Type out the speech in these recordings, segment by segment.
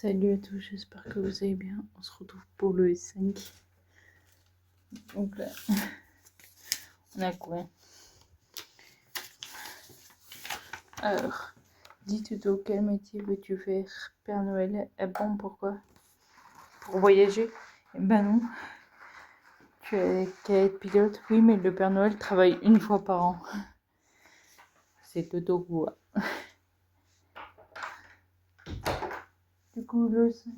Salut à tous, j'espère que vous allez bien. On se retrouve pour le S5. Donc là, on a quoi? Alors, dis tuto, quel métier veux-tu faire? Père Noël, bon, pourquoi? Pour voyager? Eh ben non. Tu es qu'à être pilote? Oui, mais le Père Noël travaille une fois par an. C'est Toto quoi. Du coup, le 5.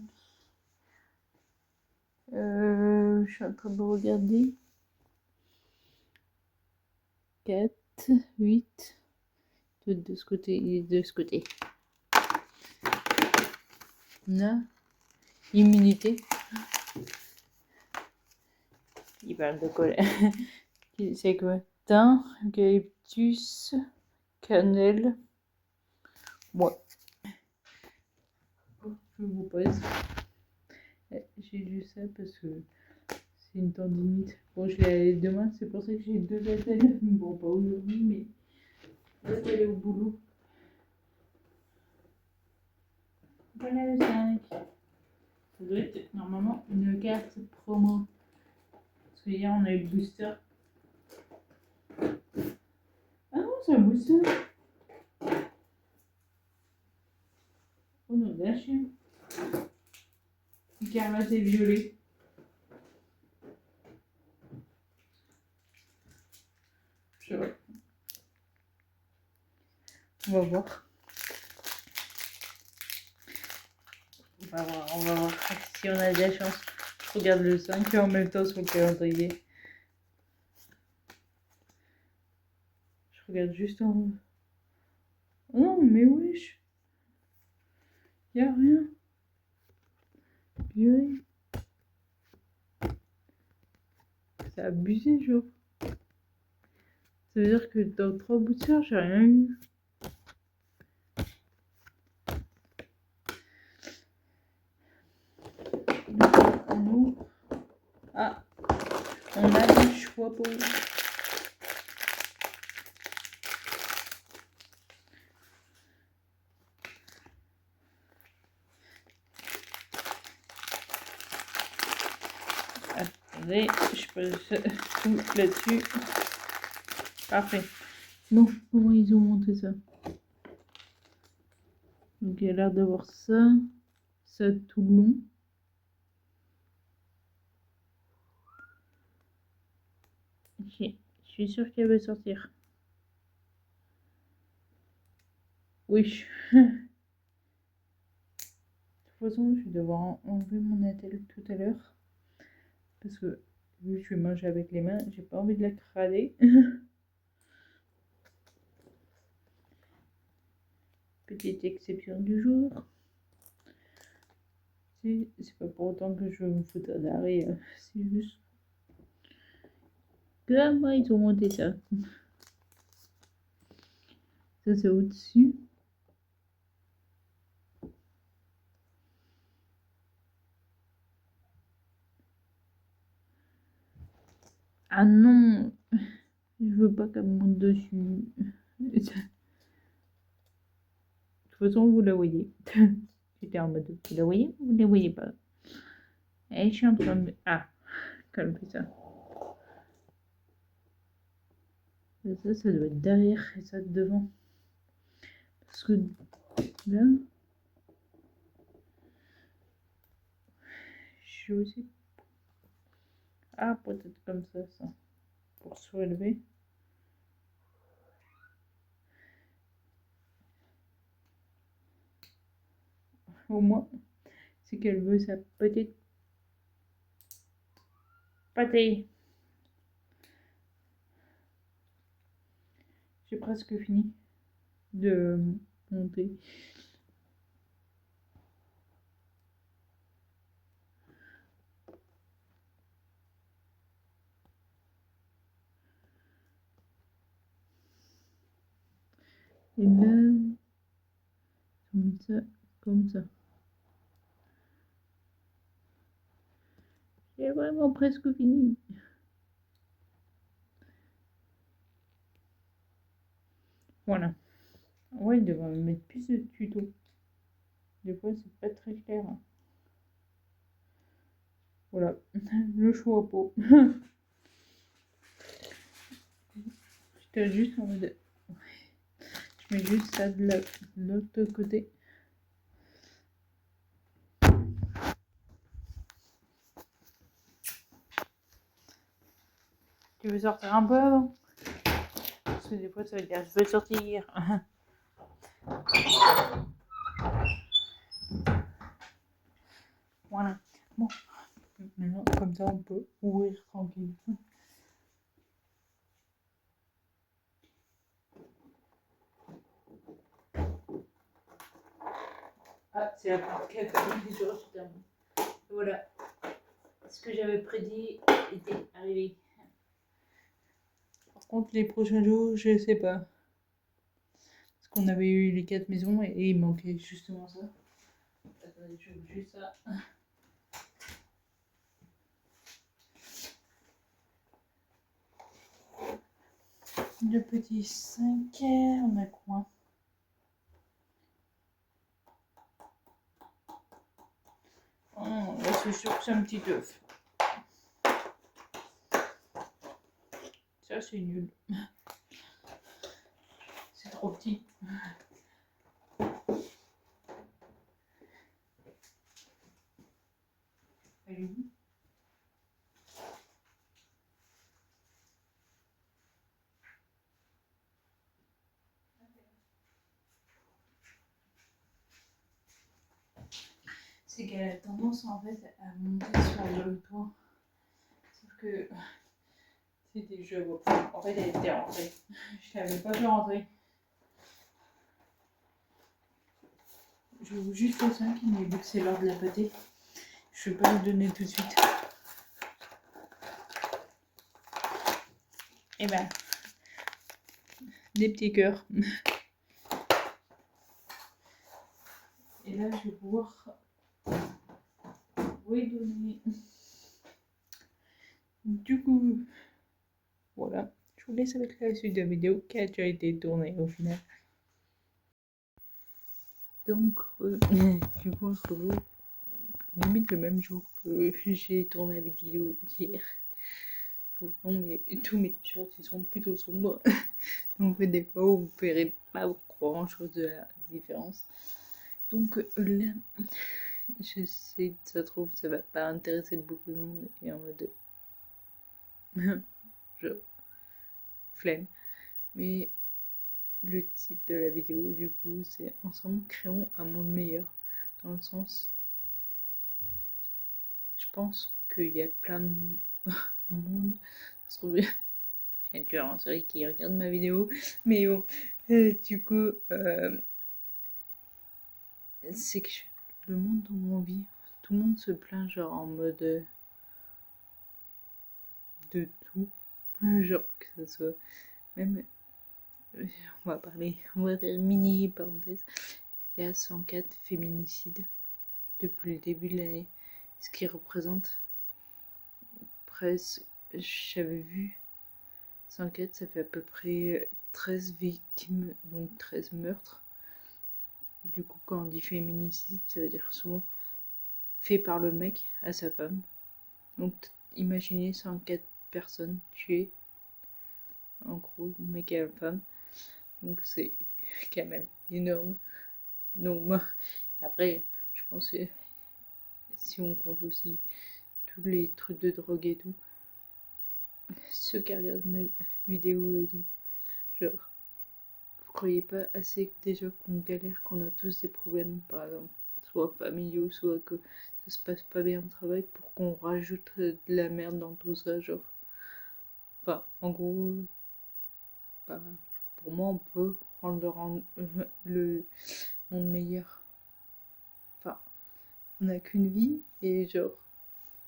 Je suis en train de regarder. 4, 8. De ce côté et de ce côté. On a immunité. Il parle de quoi? C'est quoi? Thym, eucalyptus, cannelle. Moi. Je vous pose. J'ai lu ça parce que c'est une tendinite. Bon, je vais aller demain, c'est pour ça que j'ai 2 attelles. Bon, pas aujourd'hui, mais je vais aller au boulot. Voilà le 5. Ça doit être normalement une carte promo. Parce que hier on a eu le booster. Ah non, c'est un booster. Oh non, de la chienne. Écarlate et violet. Je vois. On va voir. On va voir si on a de la chance. Je regarde le 5 et en même temps sur le calendrier. Je regarde juste en haut. Oh non, mais wesh. Y'a rien. Purée. C'est abusé, genre. Ça veut dire que dans 3 boosters, j'ai rien eu. Nous. Ah, on a des choix pour vous. Attendez, je pose tout là-dessus. Parfait. Bon, comment ils ont monté ça? Donc il y a l'air d'avoir ça tout le long. Je suis sûre qu'elle va sortir. Oui. De toute façon, je vais devoir enlever mon attelle tout à l'heure. Parce que vu que je vais manger avec les mains, j'ai pas envie de la crader. Petite exception du jour. C'est pas pour autant que je veux me foutre d'arrêt. C'est juste. Comment ils ont monté ça? Ça c'est au-dessus. Ah non! Je veux pas qu'elle me monte dessus. De toute façon, vous la voyez. J'étais en mode, vous la voyez ou vous la voyez pas? Et je suis en train de... Ah, calme ça. Ça doit être derrière et ça devant. Parce que là, je suis aussi... Ah, peut-être comme ça, pour se relever. Au moins, c'est qu'elle veut sa petite pâté. J'ai presque fini de monter. Et là, comme ça. J'ai vraiment presque fini. Voilà. Ouais, il devrait me mettre plus de tutos Des fois, c'est pas très clair. Voilà, le chou à peau. J'étais juste en mode... Je mets juste ça de l'autre côté. Tu veux sortir un peu avant? Parce que des fois, ça veut dire je veux sortir. Voilà. Bon, maintenant, comme ça, on peut ouvrir tranquille. Ah, c'est la part qui a fait du jour, voilà. Ce que j'avais prédit était arrivé. Par contre, les prochains jours, je sais pas. Parce qu'on avait eu les 4 maisons et il manquait justement ça. Attendez, je veux juste ça. Le petit 5, on a quoi? Oh, là, c'est sûr que c'est un petit œuf. Ça, c'est nul. C'est trop petit. Allez. C'est qu'elle a tendance en fait à monter sur le toit. Sauf que c'était je vois pas. En fait, elle était rentrée. Je l'avais pas fait rentrer. Je veux juste le 5, mais vu que c'est l'heure de la pâtée, je vais pas le donner tout de suite. Et ben, des petits cœurs. Et là, je vais pouvoir redonner. Du coup, voilà. Je vous laisse avec la suite de la vidéo qui a déjà été tournée au final. Donc, du coup, on se retrouve limite le même jour que j'ai tourné la vidéo d'hier. Mais tous mes t-shirts ils sont plutôt sombres. Donc des fois vous ne verrez pas grand chose de la différence. Donc là, je sais, ça se trouve, ça va pas intéresser beaucoup de monde et en mode genre flemme. Mais le titre de la vidéo du coup c'est Ensemble créons un monde meilleur. Dans le sens, je pense qu'il y a plein de monde, ça se trouve, il y a un tueur en série qui regarde ma vidéo, mais bon, du coup, c'est que le monde où on vit, tout le monde se plaint, genre en mode de tout, genre que ce soit même, on va faire une mini parenthèse, il y a 104 féminicides depuis le début de l'année, ce qui représente presque, j'avais vu 104, ça fait à peu près 13 victimes, donc 13 meurtres. Du coup, quand on dit féminicide, ça veut dire souvent fait par le mec à sa femme. Donc, imaginez 104 personnes tuées, en gros, le mec et la femme. Donc, c'est quand même énorme. Donc, moi, après, je pense que si on compte aussi tous les trucs de drogue et tout, ceux qui regardent mes vidéos et tout, genre, vous croyez pas assez déjà qu'on galère, qu'on a tous des problèmes, par exemple, soit familiaux, soit que ça se passe pas bien au travail, pour qu'on rajoute de la merde dans tout ça, genre. Enfin, en gros, bah, pour moi, on peut rendre le monde meilleur. Enfin, on n'a qu'une vie, et genre,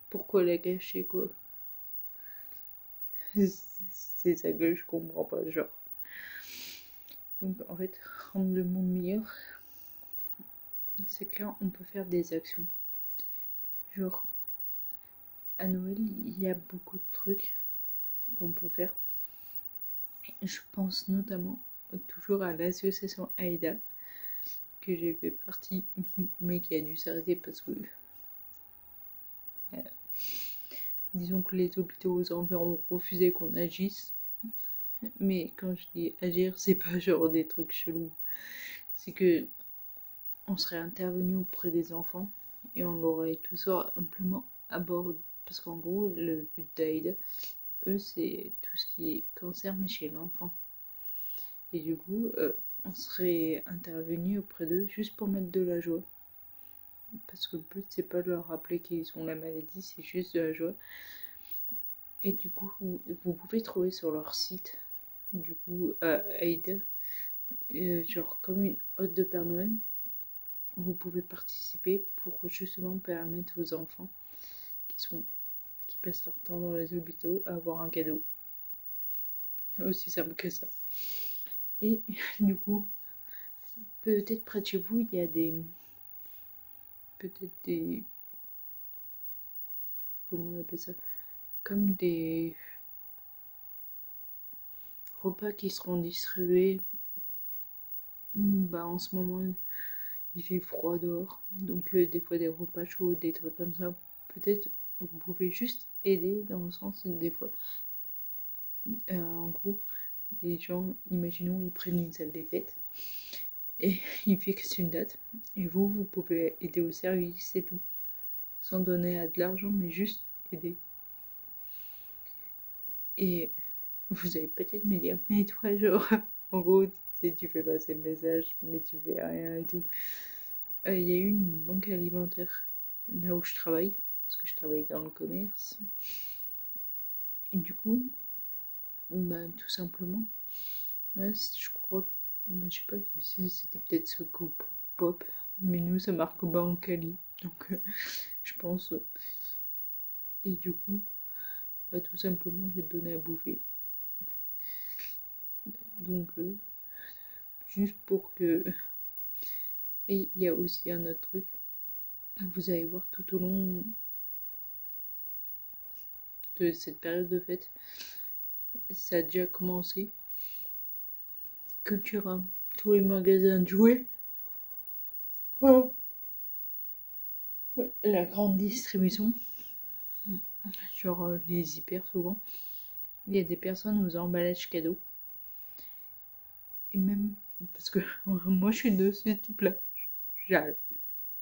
pourquoi la gâcher, quoi? C'est ça que je comprends pas, genre. Donc, en fait, rendre le monde meilleur, c'est que là, on peut faire des actions. Genre, à Noël, il y a beaucoup de trucs qu'on peut faire. Je pense notamment toujours à l'association AIDA, que j'ai fait partie, mais qui a dû s'arrêter parce que disons que les hôpitaux aux enfants ont refusé qu'on agisse. Mais quand je dis agir, c'est pas genre des trucs chelous. C'est que on serait intervenu auprès des enfants et on l'aurait tout simplement abordé. Parce qu'en gros, le but d'AIDA, eux, c'est tout ce qui est cancer, mais chez l'enfant. Et du coup, on serait intervenu auprès d'eux juste pour mettre de la joie. Parce que le but, c'est pas de leur rappeler qu'ils ont la maladie, c'est juste de la joie. Et du coup, vous pouvez trouver sur leur site, du coup, AIDA, genre comme une hôte de Père Noël, vous pouvez participer pour justement permettre aux enfants qui passent leur temps dans les hôpitaux à avoir un cadeau. Aussi simple que ça. Et du coup, peut-être près de chez vous, il y a peut-être des, comment on appelle ça, comme des repas qui seront distribués. Bah, en ce moment, il fait froid dehors, donc des fois des repas chauds, des trucs comme ça. Peut-être vous pouvez juste aider dans le sens, des fois, en gros, les gens, imaginons, ils prennent une salle des fêtes et ils fixent une date. Et vous pouvez aider au service, c'est tout. Sans donner de l'argent, mais juste aider. Et vous allez peut-être me dire, mais toi, genre, en gros, tu fais passer le message, mais tu fais rien et tout. Il y a eu une banque alimentaire là où je travaille, parce que je travaille dans le commerce. Et du coup, bah, tout simplement, ouais, je crois que, bah, je sais pas, c'était peut-être ce groupe pop, mais nous, ça marque Banque Ali, donc je pense. Et du coup, bah, tout simplement, j'ai donné à bouffer. Donc, juste pour que... Et il y a aussi un autre truc, vous allez voir tout au long de cette période de fête, ça a déjà commencé. Cultura, tous les magasins de jouets, oh, la grande distribution, genre les hyper souvent, il y a des personnes aux emballages cadeaux. Et même, parce que moi je suis de ce type-là,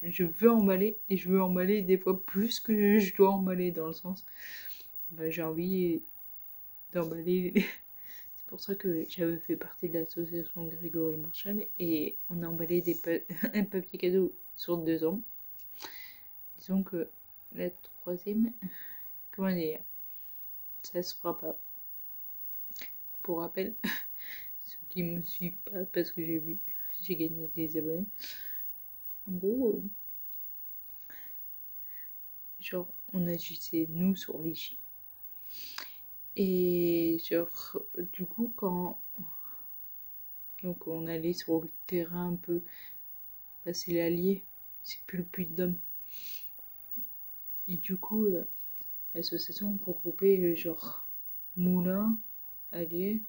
je veux emballer et je veux emballer des fois plus que je dois emballer dans le sens, bah, j'ai envie d'emballer. C'est pour ça que j'avais fait partie de l'association Grégory Marshall et on a emballé un papier cadeau sur 2 ans. Disons que la troisième, comment dire, ça se fera pas. Pour rappel, ceux qui me suivent pas parce que j'ai gagné des abonnés. En gros, genre on agissait nous sur Vichy. Et genre du coup quand donc on allait sur le terrain un peu, bah, c'est l'Allier, c'est plus le Puy-de-Dôme. Et du coup l'association regroupait genre Moulin, Allier,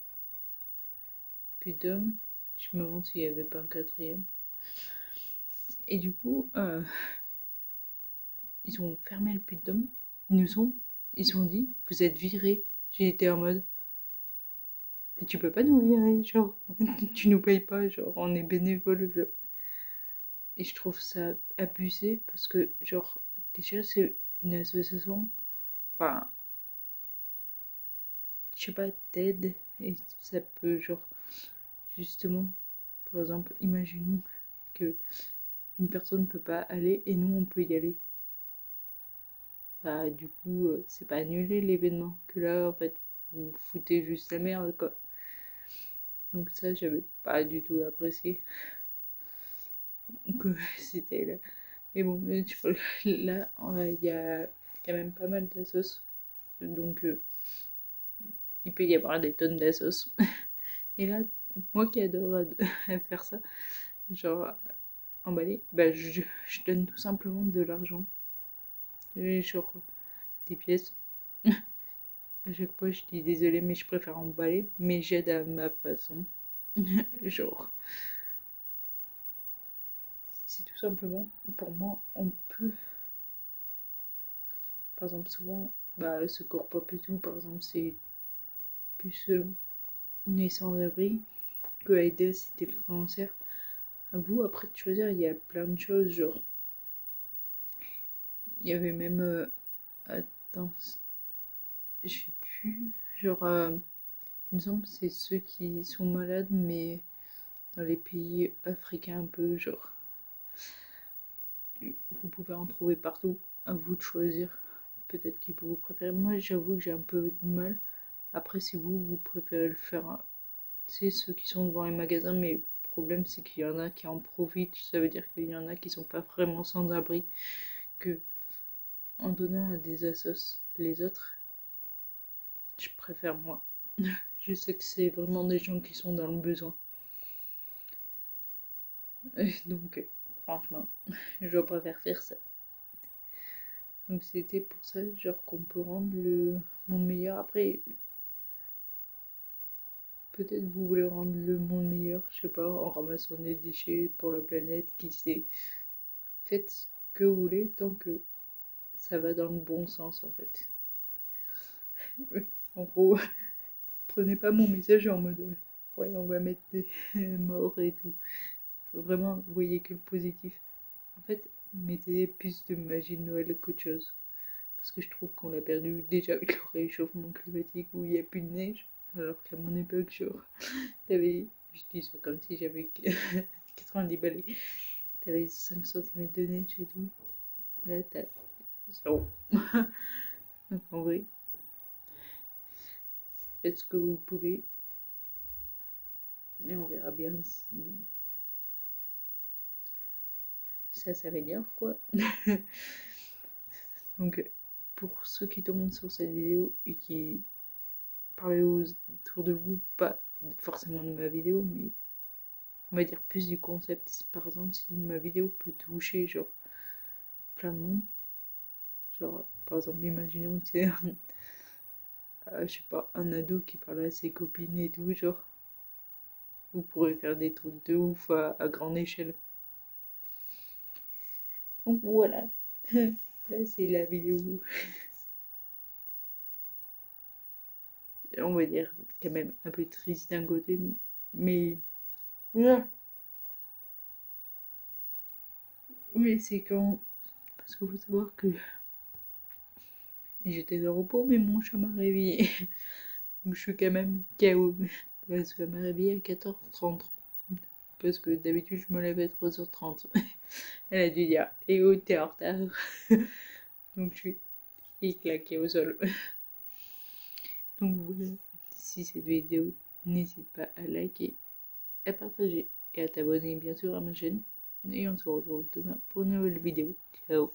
Puy-de-Dôme. Je me demande s'il y avait pas un quatrième. Et du coup ils ont fermé le Puy-de-Dôme. Ils se sont dit, vous êtes virés. J'ai été en mode, mais tu peux pas nous virer, genre, tu nous payes pas, genre, on est bénévole. Genre. Et je trouve ça abusé parce que, genre, déjà, c'est une association, enfin, je sais pas, t'aide et ça peut, genre, justement, par exemple, imaginons que une personne ne peut pas aller et nous, on peut y aller. Bah, du coup, c'est pas annuler l'événement, que là, en fait, vous foutez juste la merde, quoi. Donc ça, j'avais pas du tout apprécié que c'était là. Mais bon, tu vois, là, il y a quand même pas mal d'assos. Donc, il peut y avoir des tonnes d'assos. Et là, moi qui adore faire ça, genre emballer, bah je donne tout simplement de l'argent. Genre des pièces. À chaque fois, je dis désolé, mais je préfère emballer, mais j'aide à ma façon. Genre, c'est tout simplement, pour moi, on peut, par exemple, souvent, Secours Pop et tout, par exemple, c'est plus on est sans abri que aider si t'es le cancer. À vous, après de choisir, il y a plein de choses, genre, il y avait même, attends, je sais plus, genre, il me semble que c'est ceux qui sont malades, mais dans les pays africains un peu, genre, vous pouvez en trouver partout, à vous de choisir. Peut-être qui vous préférez. Moi, j'avoue que j'ai un peu de mal. Après, si vous préférez le faire, c'est ceux qui sont devant les magasins, mais le problème, c'est qu'il y en a qui en profitent. Ça veut dire qu'il y en a qui sont pas vraiment sans abri, que en donnant à des assos les autres, je préfère moi. Je sais que c'est vraiment des gens qui sont dans le besoin. Et donc, franchement, je préfère faire ça. Donc c'était pour ça, genre qu'on peut rendre le monde meilleur. Après, peut-être vous voulez rendre le monde meilleur, je sais pas, en ramassant des déchets pour la planète, qui sait. Faites ce que vous voulez tant que ça va dans le bon sens en fait. En gros, prenez pas mon message en mode ouais, on va mettre des morts et tout. Faut vraiment voyez que le positif. En fait, mettez plus de magie de Noël qu'autre chose. Parce que je trouve qu'on l'a perdu déjà avec le réchauffement climatique où il n'y a plus de neige. Alors qu'à mon époque, genre, t'avais, je dis ça comme si j'avais 90 balais, t'avais 5 cm de neige et tout. Là, t'as 0. Donc en vrai, faites ce que vous pouvez. Et on verra bien si ça s'améliore, quoi. Donc, pour ceux qui tombent sur cette vidéo et qui parlent autour de vous, pas forcément de ma vidéo, mais on va dire plus du concept. Par exemple, si ma vidéo peut toucher genre plein de monde, genre par exemple, imaginons que c'est je sais pas, un ado qui parle à ses copines et tout, genre, vous pourrez faire des trucs de ouf à grande échelle. Donc voilà, là c'est la vidéo, on va dire quand même un peu triste d'un côté, mais yeah. Oui, c'est quand, parce qu'il faut savoir que j'étais de repos, mais mon chat m'a réveillée. Donc je suis quand même KO. Parce qu'elle m'a réveillée à 14h30. Parce que d'habitude, je me lève à 3h30. Elle a dû dire eh oh, t'es en retard. Donc je suis éclaquée au sol. Donc voilà. Si cette vidéo, n'hésite pas à liker, à partager et à t'abonner bien sûr à ma chaîne. Et on se retrouve demain pour une nouvelle vidéo. Ciao.